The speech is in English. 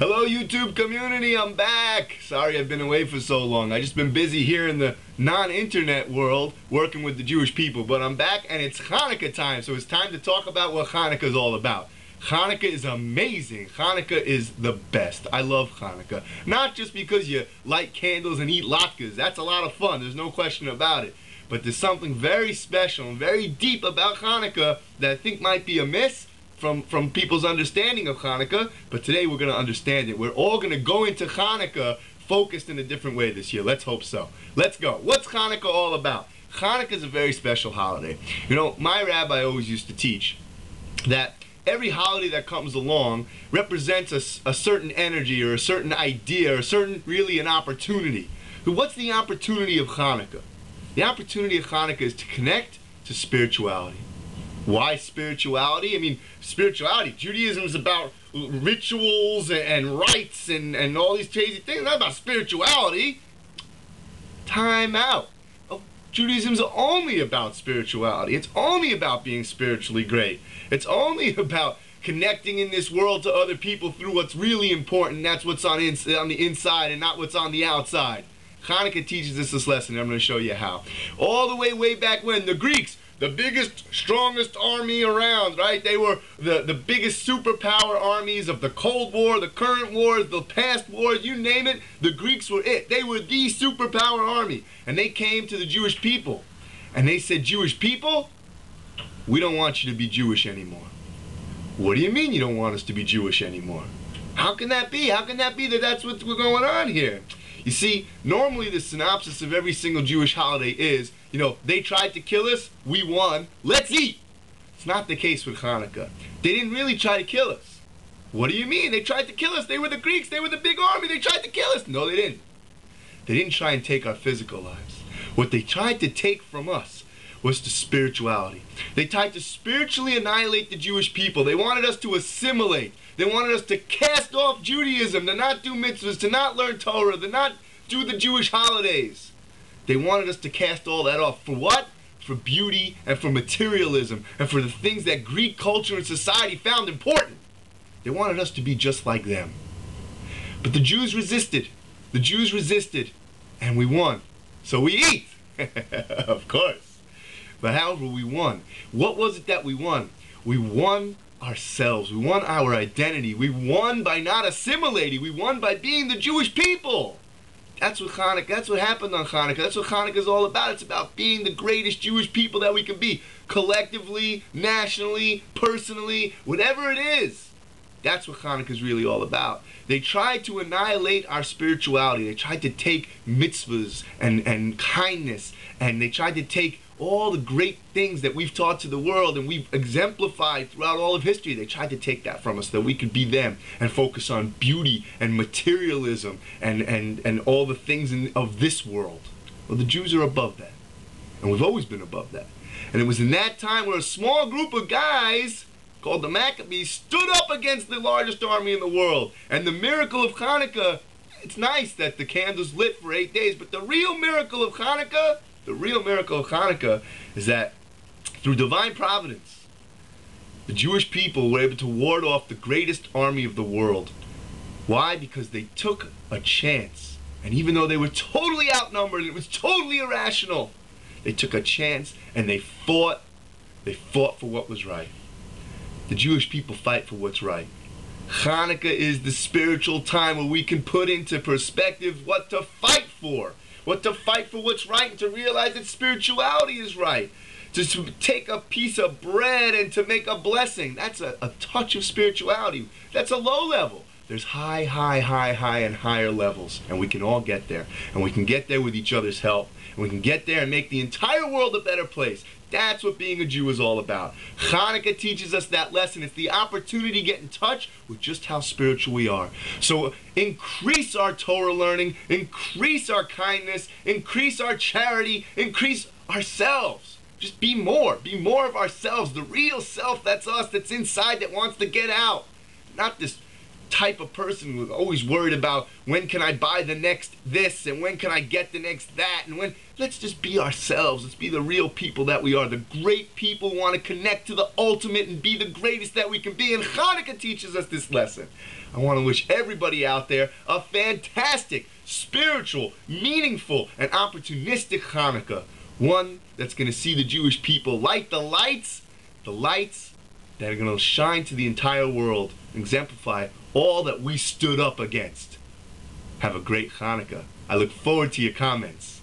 Hello YouTube community, I'm back. Sorry I've been away for so long. I've just been busy here in the non-internet world working with the Jewish people, but I'm back and it's Chanukah time, so it's time to talk about what Chanukah is all about. Chanukah is amazing. Chanukah is the best. I love Chanukah. Not just because you light candles and eat latkes. That's a lot of fun, there's no question about it. But there's something very special and very deep about Chanukah that I think might be amiss from people's understanding of Chanukah, but today we're going to understand it. We're all going to go into Chanukah focused in a different way this year. Let's hope so. Let's go. What's Chanukah all about? Chanukah is a very special holiday. You know, my rabbi always used to teach that every holiday that comes along represents a certain energy or a certain idea or really an opportunity. But what's the opportunity of Chanukah? The opportunity of Chanukah is to connect to spirituality. Why spirituality? I mean, spirituality, Judaism is about rituals and rites and all these crazy things. Not about spirituality. Time out. Oh, Judaism's only about spirituality. It's only about being spiritually great. It's only about connecting in this world to other people through what's really important. That's what's on the inside and not what's on the outside. Chanukah teaches us this lesson, and I'm going to show you how. All the way back when, the Greeks, the biggest, strongest army around, right? They were the biggest superpower armies of the Cold War, the current wars, the past wars, you name it, the Greeks were it. They were the superpower army. And they came to the Jewish people. And they said, Jewish people, we don't want you to be Jewish anymore. What do you mean you don't want us to be Jewish anymore? How can that be? How can that be that that's what's going on here? You see, normally the synopsis of every single Jewish holiday is, you know, they tried to kill us, we won, let's eat. It's not the case with Chanukah. They didn't really try to kill us. What do you mean? They tried to kill us. They were the Greeks. They were the big army. They tried to kill us. No, they didn't. They didn't try and take our physical lives. What they tried to take from us was the spirituality. They tried to spiritually annihilate the Jewish people. They wanted us to assimilate. They wanted us to cast off Judaism, to not do mitzvahs, to not learn Torah, to not do the Jewish holidays. They wanted us to cast all that off. For what? For beauty and for materialism and for the things that Greek culture and society found important. They wanted us to be just like them. But the Jews resisted. The Jews resisted, and we won. So we eat. Of course. But however, we won. What was it that we won? We won ourselves. We won our identity. We won by not assimilating. We won by being the Jewish people. That's what Chanukah, that's what happened on Chanukah. That's what Chanukah is all about. It's about being the greatest Jewish people that we can be. Collectively, nationally, personally, whatever it is. That's what Chanukah is really all about. They tried to annihilate our spirituality. They tried to take mitzvahs and kindness, and they tried to take all the great things that we've taught to the world and we've exemplified throughout all of history. They tried to take that from us so that we could be them and focus on beauty and materialism and all the things of this world. Well, the Jews are above that. And we've always been above that. And it was in that time where a small group of guys called the Maccabees stood up against the largest army in the world. And the miracle of Chanukah, it's nice that the candles lit for 8 days, but the real miracle of Chanukah, is that through divine providence, the Jewish people were able to ward off the greatest army of the world. Why? Because they took a chance. And even though they were totally outnumbered, it was totally irrational, they took a chance and they fought for what was right. The Jewish people fight for what's right. Chanukah is the spiritual time where we can put into perspective what to fight for. What to fight for what's right, and to realize that spirituality is right. To take a piece of bread and to make a blessing. That's a touch of spirituality. That's a low level. There's high, and higher levels. And we can all get there. And we can get there with each other's help. And we can get there and make the entire world a better place. That's what being a Jew is all about. Chanukah teaches us that lesson. It's the opportunity to get in touch with just how spiritual we are. So increase our Torah learning, increase our kindness, increase our charity, increase ourselves. Just be more of ourselves, the real self that's us, that's inside, that wants to get out. Not this type of person who's always worried about when can I buy the next this and when can I get the next that, and when. Let's just be ourselves. Let's be the real people that we are. The great people want to connect to the ultimate and be the greatest that we can be, and Hanukkah teaches us this lesson. I want to wish everybody out there a fantastic, spiritual, meaningful, and opportunistic Hanukkah. One that's going to see the Jewish people light the lights that are going to shine to the entire world and exemplify all that we stood up against. Have a great Hanukkah. I look forward to your comments.